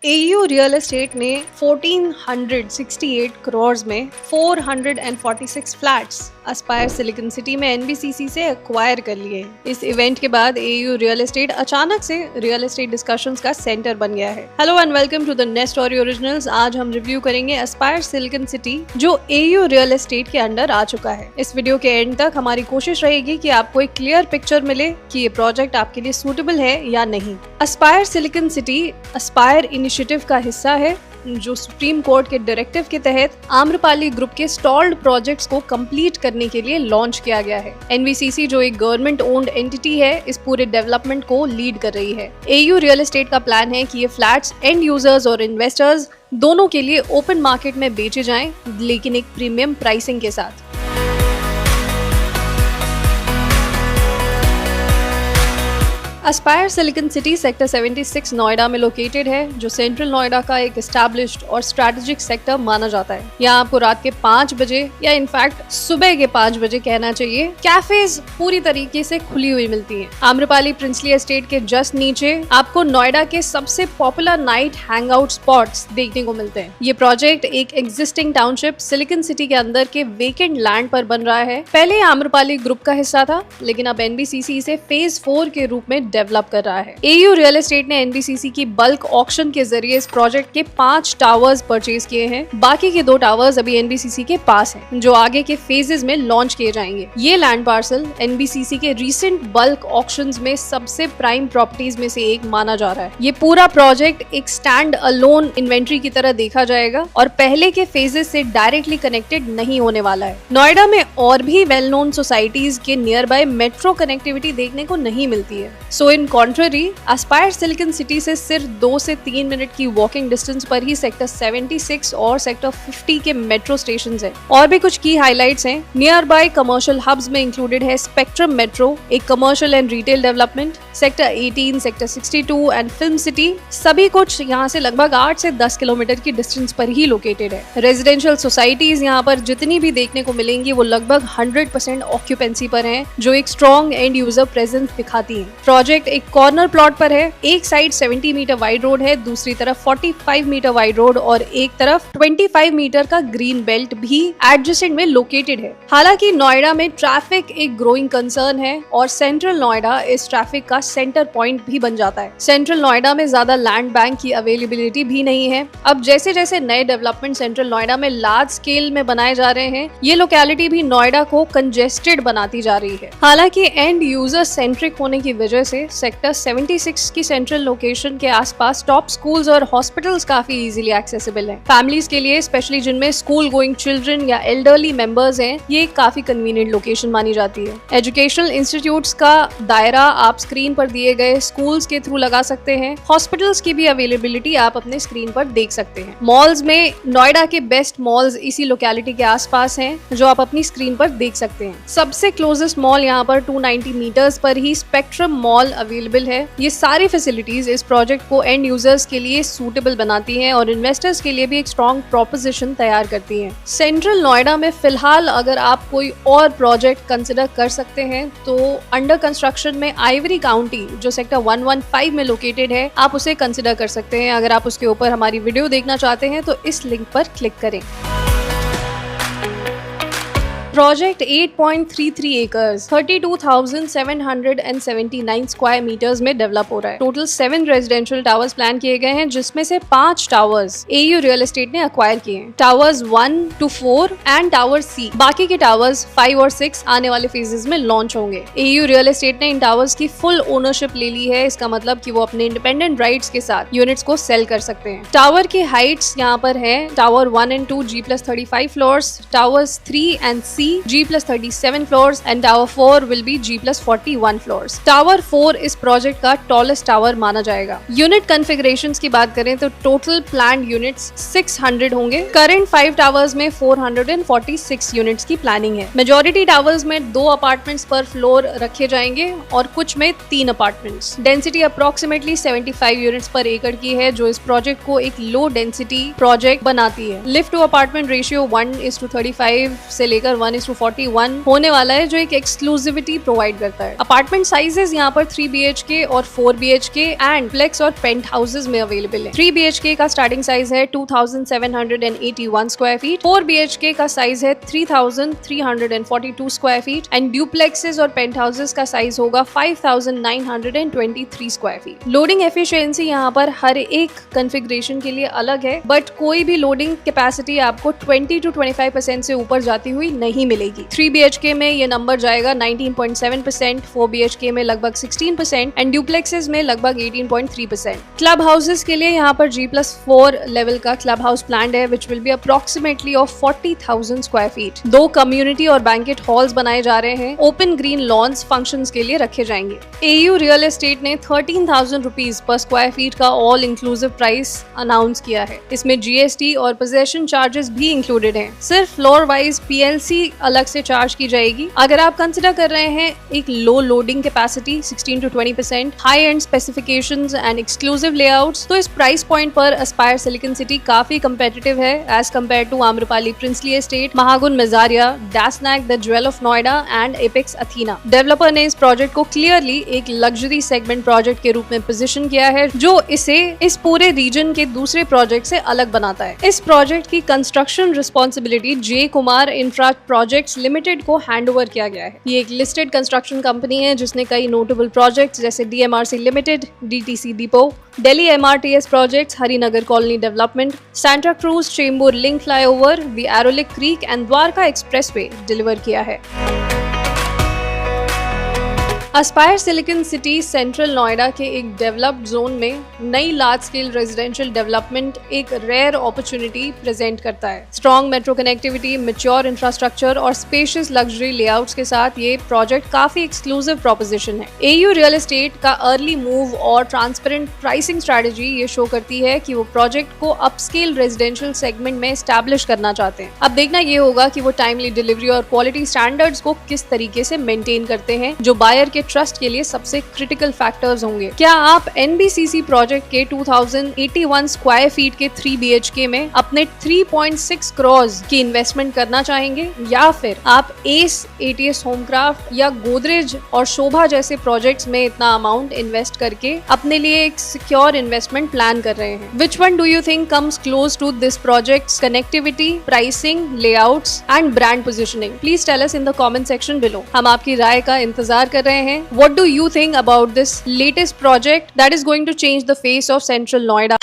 AU real estate ने 1468 करोड़ में 446 flats Aspire Silicon city में एनबीसीसी से एक्वायर कर लिए। इस इवेंट के बाद एयू रियल एस्टेट अचानक से रियल एस्टेट डिस्कशंस का सेंटर बन गया है। Hello and welcome to the next story originals. आज हम रिव्यू करेंगे एस्पायर सिलिकॉन सिटी जो एयू रियल एस्टेट के अंडर आ चुका है। इस वीडियो के एंड तक हमारी कोशिश रहेगी कि आपको एक क्लियर पिक्चर मिले कि ये प्रोजेक्ट आपके लिए सूटेबल है या नहीं। Aspire Silicon city Aspire initiative का हिस्सा है जो सुप्रीम कोर्ट के डायरेक्टिव के तहत आम्रपाली ग्रुप के स्टॉल्ड प्रोजेक्ट्स को कंप्लीट करने के लिए लॉन्च किया गया है। एनबीसीसी जो एक गवर्नमेंट ओन्ड एंटिटी है, इस पूरे डेवलपमेंट को लीड कर रही है। एयू रियल एस्टेट का प्लान है कि ये फ्लैट्स एंड यूजर्स और इन्वेस्टर्स दोनों के लिए ओपन मार्केट में बेचे जाएं, लेकिन एक प्रीमियम प्राइसिंग के साथ। Aspire Silicon city sector 76 Noida में लोकेटेड है, जो सेंट्रल नोएडा का एक एस्टैब्लिश्ड और स्ट्रैटेजिक सेक्टर माना जाता है। यहाँ आपको रात के 5 बजे या इनफैक्ट सुबह के 5 बजे कहना चाहिए, कैफेज पूरी तरीके से खुली हुई मिलती हैं। आम्रपाली प्रिंसली एस्टेट के जस्ट नीचे आपको नोएडा के सबसे पॉपुलर नाइट हैंगआउट स्पॉट्स देखने को मिलते हैं। ये प्रोजेक्ट एक एग्जिस्टिंग टाउनशिप सिलिकॉन सिटी के अंदर के वेकेंट लैंड पर बन रहा है। पहले आम्रपाली ग्रुप का हिस्सा था, लेकिन अब एनबीसीसी इसे फेज 4 के रूप में डेवलप कर रहा है। एयू रियल एस्टेट ने एनबीसीसी की बल्क ऑक्शन के जरिए इस प्रोजेक्ट के 5 टावर्स परचेज किए हैं। बाकी के 2 टावर्स अभी एनबीसीसी के पास हैं, जो आगे के फेजेस में लॉन्च किए जाएंगे। ये लैंड पार्सल एनबीसीसी के रीसेंट बल्क ऑक्शंस में सबसे प्राइम प्रॉपर्टीज में से एक माना जा रहा है। ये पूरा प्रोजेक्ट एक स्टैंड अलोन इन्वेंट्री की तरह देखा जाएगा और पहले के फेजेस से डायरेक्टली कनेक्टेड नहीं होने वाला है। नोएडा में और भी वेल नोन सोसाइटीज के नियर बाय मेट्रो कनेक्टिविटी देखने को नहीं मिलती है। So in contrary Aspire Silicon City से सिर्फ 2 से 3 मिनट की वॉकिंग डिस्टेंस पर ही सेक्टर 76 और सेक्टर 50 के मेट्रो स्टेशन हैं। और भी कुछ की हाइलाइट्स हैं। नियर बाय कमर्शियल हब्स में इंक्लूडेड है स्पेक्ट्रम मेट्रो, एक commercial and retail development, sector 18, sector 62 and film city, सभी कुछ यहाँ से लगभग 8 से 10 किलोमीटर की डिस्टेंस पर ही लोकेटेड है। रेजिडेंशियल सोसाइटीज यहाँ पर जितनी भी देखने को मिलेंगी वो लगभग 100% ऑक्यूपेंसी पर है, जो एक स्ट्रॉन्ग एंड यूजर प्रेजेंस दिखाती है। प्रोजेक्ट एक कॉर्नर प्लॉट पर है। एक साइड 70 मीटर वाइड रोड है, दूसरी तरफ 45 मीटर वाइड रोड और एक तरफ 25 मीटर का ग्रीन बेल्ट भी एडजेसेंट में लोकेटेड है। हालांकि नोएडा में ट्रैफिक एक ग्रोइंग कंसर्न है और सेंट्रल नोएडा इस ट्रैफिक का सेंटर पॉइंट भी बन जाता है। सेंट्रल नोएडा में ज्यादा लैंड बैंक की अवेलेबिलिटी भी नहीं है। अब जैसे जैसे नए डेवलपमेंट सेंट्रल नोएडा में लार्ज स्केल में बनाए जा रहे हैं, ये लोकेलिटी भी नोएडा को कंजेस्टेड बनाती जा रही है। हालांकि एंड यूजर सेंट्रिक होने की वजह से सेक्टर 76 की सेंट्रल लोकेशन के आसपास टॉप स्कूल्स और हॉस्पिटल्स काफी इजीली एक्सेसिबल हैं। फैमिलीज के लिए, स्पेशली जिनमें स्कूल गोइंग चिल्ड्रन या एल्डरली मेंबर्स हैं, ये काफी कन्वीनियंट लोकेशन मानी जाती है। एजुकेशनल इंस्टीट्यूट्स का दायरा आप स्क्रीन पर दिए गए स्कूल्स के थ्रू लगा सकते हैं। हॉस्पिटल्स की भी अवेलेबिलिटी आप अपने स्क्रीन पर देख सकते हैं। मॉल्स में नोएडा के बेस्ट मॉल्स इसी लोकेलिटी के आसपास हैं, जो आप अपनी स्क्रीन पर देख सकते हैं। सबसे क्लोजेस्ट मॉल यहाँ पर 290 मीटर्स पर ही स्पेक्ट्रम मॉल अवेलेबल है। ये सारी फैसिलिटीज इस प्रोजेक्ट को एंड यूजर्स के लिए सूटेबल बनाती हैं और इन्वेस्टर्स के लिए भी एक स्ट्रॉन्ग प्रोपोजिशन तैयार करती हैं। सेंट्रल नोएडा में फिलहाल अगर आप कोई और प्रोजेक्ट कंसिडर कर सकते हैं तो अंडर कंस्ट्रक्शन में आइवरी काउंटी जो सेक्टर 115 में लोकेटेड है, आप उसे कंसिडर कर सकते हैं। अगर आप उसके ऊपर हमारी वीडियो देखना चाहते हैं तो इस लिंक पर क्लिक करें। प्रोजेक्ट 8.33 एकर्स 32,779 स्क्वायर मीटर्स में डेवलप हो रहा है। टोटल 7 रेजिडेंशियल टावर्स प्लान किए गए हैं, जिसमें से 5 टावर्स एयू रियल एस्टेट ने अक्वायर किए हैं। टावर्स 1 to 4 एंड टावर सी। बाकी के टावर्स 5 और 6 आने वाले फेजेस में लॉन्च होंगे। एयू रियल एस्टेट ने इन टावर्स की फुल ओनरशिप ले ली है। इसका मतलब कि वो अपने इंडिपेंडेंट राइट्स के साथ यूनिट्स को सेल कर सकते हैं। टावर की हाइट्स यहाँ पर है। Tower 1 and 2 G+35 floors, towers 3 and C G+37 floors and Tower 4 will be G+41 floors. Tower 4 इस प्रोजेक्ट का टॉलेस्ट टावर माना जाएगा। यूनिट कॉन्फ़िगरेशंस की बात करें तो टोटल प्लान्ड यूनिट्स 600 होंगे। करंट 5 टावर्स में 446 यूनिट्स की प्लानिंग है। मेजॉरिटी टावर्स में 2 अपार्टमेंट्स पर फ्लोर रखे जाएंगे और कुछ में 3 अपार्टमेंट्स। डेंसिटी अप्रोक्सीमेटली 75 यूनिट्स पर एकड़ की है, जो इस प्रोजेक्ट को एक लो डेंसिटी प्रोजेक्ट बनाती है। लिफ्ट टू अपार्टमेंट रेशियो 1:35 से लेकर 1:41 होने वाला है, जो एक एक्सक्लूसिविटी प्रोवाइड करता है। अपार्टमेंट साइजेस यहाँ पर 3 BHK और 4 BHK एंड फ्लेक्स और पेंट हाउसेज में अवेलेबल है। 3 BHK का स्टार्टिंग साइज है 2781 स्क्वायर फीट, 4 BHK का साइज है 3342 स्क्वायर फीट एंड ड्यूप्लेक्सेस और पेंट हाउसेज का साइज होगा 5923 स्क्वायर फीट। लोडिंग एफिशिएंसी यहाँ पर हर एक कॉन्फ़िगरेशन के लिए अलग है, बट कोई भी लोडिंग कैपेसिटी आपको 20 to 25% से ऊपर जाती हुई नहीं मिलेगी। 3 BHK में ये नंबर जाएगा 19.7%, 4 BHK में लगभग 16% एंड ड्यूप्लेक्सेस में लगभग 18.3%। क्लब हाउसेस के लिए यहाँ पर G+4 लेवल का क्लब हाउस प्लान्ड है, which will be approximately of 40,000 square feet. 2 community और बैंकेट हॉल्स बनाए जा रहे हैं। ओपन ग्रीन लॉन्स फंक्शंस के लिए रखे जाएंगे। AU रियल एस्टेट ने 13,000 रुपीज पर स्क्वायर फीट का ऑल इंक्लूसिव प्राइस अनाउंस किया है। इसमें GST और पोजेशन चार्जेस भी इंक्लूडेड हैं। सिर्फ फ्लोर वाइज PLC अलग से चार्ज की जाएगी। अगर आप कंसिडर कर रहे हैं एक low loading capacity 16 to 20%, high end specifications and exclusive layouts, तो इस प्राइस पॉइंट पर एस्पायर सिलिकॉन सिटी काफी कंपेटिटिव है as compare to Amrapali Princely Estate, Mahagun Mezzaria, Dasnac the Jewel of Noida and Apex Athena. Developer ने इस प्रोजेक्ट को clearly एक luxury segment project के रूप में पोजीशन किया है, जो इसे इस पूरे रीजन के दूसरे प्रोजेक्ट से अलग बनाता है। इस प्रोजेक्ट की construction responsibility J Kumar infra projects limited को हैंडओवर किया गया है। ये एक लिस्टेड कंस्ट्रक्शन कंपनी है जिसने कई नोटेबल प्रोजेक्ट्स जैसे DMRC limited, DTC depot, Delhi MRTS projects, Harinagar colony development, Santa Cruz Chembur link flyover, the Airoli creek and Dwarka expressway deliver किया है। Aspire Silicon City central Noida के एक डेवलप्ड जोन में नई लार्ज स्केल रेजिडेंशियल डेवलपमेंट एक रेयर अपॉर्चुनिटी प्रेजेंट करता है। Strong metro connectivity, mature infrastructure और स्पेशियस लग्जरी लेआउट्स के साथ ये प्रोजेक्ट काफी एक्सक्लूसिव प्रोपोजिशन है। AU रियल एस्टेट का अर्ली मूव और ट्रांसपेरेंट प्राइसिंग स्ट्रेटजी ये शो करती है कि वो प्रोजेक्ट को अपस्केल रेजिडेंशियल सेगमेंट में एस्टैब्लिश करना चाहते हैं। अब देखना ये होगा कि वो टाइमली डिलीवरी और क्वालिटी स्टैंडर्ड्स को किस तरीके से मेंटेन करते हैं, जो बायर के ट्रस्ट के लिए सबसे क्रिटिकल फैक्टर्स होंगे। क्या आप NBCC प्रोजेक्ट के 2081 स्क्वायर फीट के 3 BHK में अपने 3.6 करोड़ की इन्वेस्टमेंट करना चाहेंगे, या फिर आप एस ATS होमक्राफ्ट या गोदरेज और शोभा जैसे प्रोजेक्ट्स में इतना अमाउंट इन्वेस्ट करके अपने लिए एक सिक्योर इन्वेस्टमेंट प्लान कर रहे हैं? Which one do you think comes close to this project's connectivity, pricing, layouts and brand positioning? Please tell us in the comment section below. हम आपकी राय का इंतजार कर रहे हैं। What do you think about this latest project that is going to change the face of Central Noida?